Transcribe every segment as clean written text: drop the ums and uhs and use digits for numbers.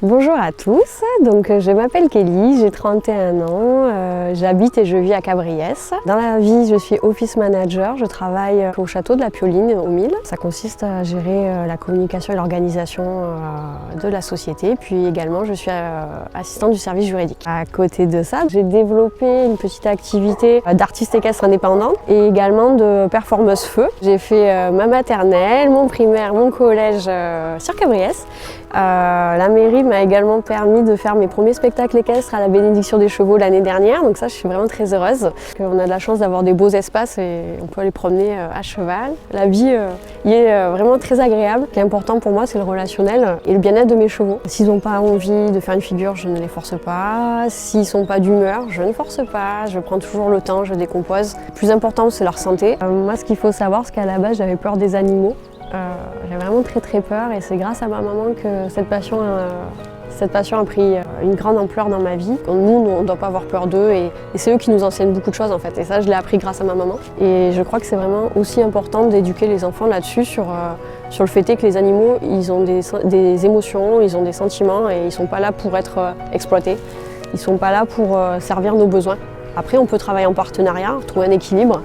Bonjour à tous, donc je m'appelle Kelly, j'ai 31 ans, j'habite et je vis à Cabriès. Dans la vie, je suis office manager, je travaille au château de la Pioline au Mille. Ça consiste à gérer la communication et l'organisation de la société, puis également je suis assistante du service juridique. À côté de ça, j'ai développé une petite activité d'artiste équestre indépendante et également de performeuse feu. J'ai fait ma maternelle, mon primaire, mon collège sur Cabriès. La mairie m'a également permis de faire mes premiers spectacles équestres à la bénédiction des chevaux l'année dernière, donc ça je suis vraiment très heureuse. On a de la chance d'avoir des beaux espaces et on peut aller promener à cheval. La vie y est vraiment très agréable. Ce qui est important pour moi, c'est le relationnel et le bien-être de mes chevaux. S'ils n'ont pas envie de faire une figure, je ne les force pas. S'ils ne sont pas d'humeur, je ne force pas. Je prends toujours le temps, je décompose. Le plus important, c'est leur santé. Moi, ce qu'il faut savoir, c'est qu'à la base, j'avais peur des animaux. J'avais vraiment très peur et c'est grâce à ma maman que cette passion a pris une grande ampleur dans ma vie. Nous, on ne doit pas avoir peur d'eux et c'est eux qui nous enseignent beaucoup de choses en fait. Et ça, je l'ai appris grâce à ma maman. Et je crois que c'est vraiment aussi important d'éduquer les enfants là-dessus sur le fait que les animaux, ils ont des émotions, ils ont des sentiments et ils ne sont pas là pour être exploités. Ils ne sont pas là pour servir nos besoins. Après, on peut travailler en partenariat, trouver un équilibre.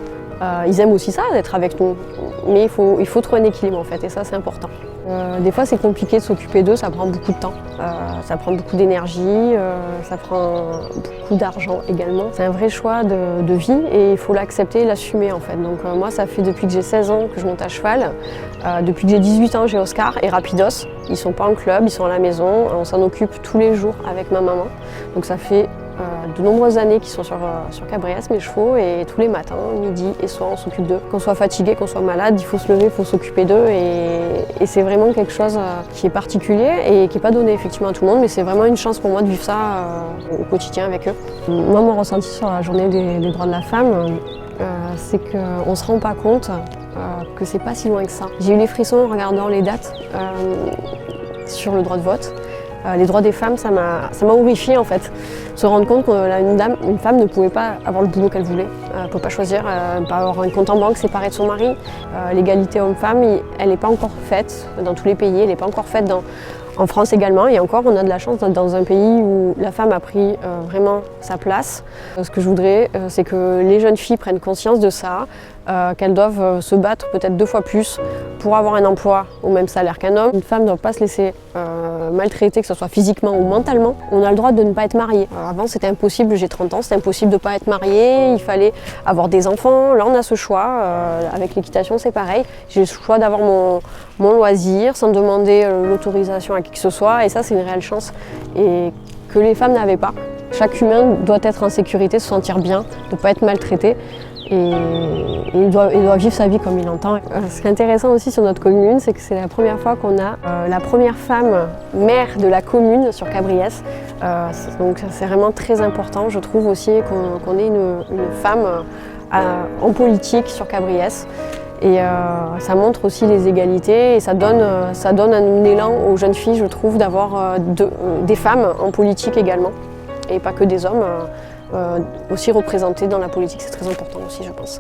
Ils aiment aussi ça, d'être avec nous, mais il faut trouver un équilibre en fait, et ça c'est important. Des fois c'est compliqué de s'occuper d'eux, ça prend beaucoup de temps, ça prend beaucoup d'énergie, ça prend beaucoup d'argent également. C'est un vrai choix de vie et il faut l'accepter et l'assumer en fait. Donc moi ça fait depuis que j'ai 16 ans que je monte à cheval, depuis que j'ai 18 ans j'ai Oscar et Rapidos. Ils sont pas en club, ils sont à la maison, on s'en occupe tous les jours avec ma maman. Donc ça fait de nombreuses années qu'ils sont sur Cabriès, mes chevaux, et tous les matins, midi et soir, on s'occupe d'eux. Qu'on soit fatigué, qu'on soit malade, il faut se lever, il faut s'occuper d'eux et c'est vraiment quelque chose qui est particulier et qui n'est pas donné effectivement à tout le monde, mais c'est vraiment une chance pour moi de vivre ça au quotidien avec eux. Moi, mon ressenti sur la journée des droits de la femme, c'est qu'on ne se rend pas compte que c'est pas si loin que ça. J'ai eu les frissons en regardant les dates sur le droit de vote. Les droits des femmes, ça m'a horrifiée en fait. Se rendre compte qu'une femme ne pouvait pas avoir le boulot qu'elle voulait, ne peut pas choisir, pas avoir un compte en banque séparé de son mari. L'égalité homme-femme, elle n'est pas encore faite dans tous les pays, elle n'est pas encore faite en France également. Et encore, on a de la chance d'être dans un pays où la femme a pris vraiment sa place. Ce que je voudrais, c'est que les jeunes filles prennent conscience de ça, qu'elles doivent se battre peut-être 2 fois plus pour avoir un emploi au même salaire qu'un homme. Une femme ne doit pas se laisser maltraiter, que ce soit physiquement ou mentalement. On a le droit de ne pas être mariée. Avant c'était impossible, j'ai 30 ans, c'était impossible de ne pas être mariée, il fallait avoir des enfants. Là on a ce choix, avec l'équitation c'est pareil. J'ai le choix d'avoir mon loisir sans demander l'autorisation à qui que ce soit et ça c'est une réelle chance et que les femmes n'avaient pas. Chaque humain doit être en sécurité, se sentir bien, ne pas être maltraité. Et il doit vivre sa vie comme il entend. Ce qui est intéressant aussi sur notre commune, c'est que c'est la première fois qu'on a la première femme maire de la commune sur Cabriès. Donc c'est vraiment très important, je trouve aussi qu'on ait une femme en politique sur Cabriès. Et ça montre aussi les égalités et ça donne un élan aux jeunes filles, je trouve, d'avoir des femmes en politique également. Et pas que des hommes. Aussi représentés dans la politique, c'est très important aussi, je pense.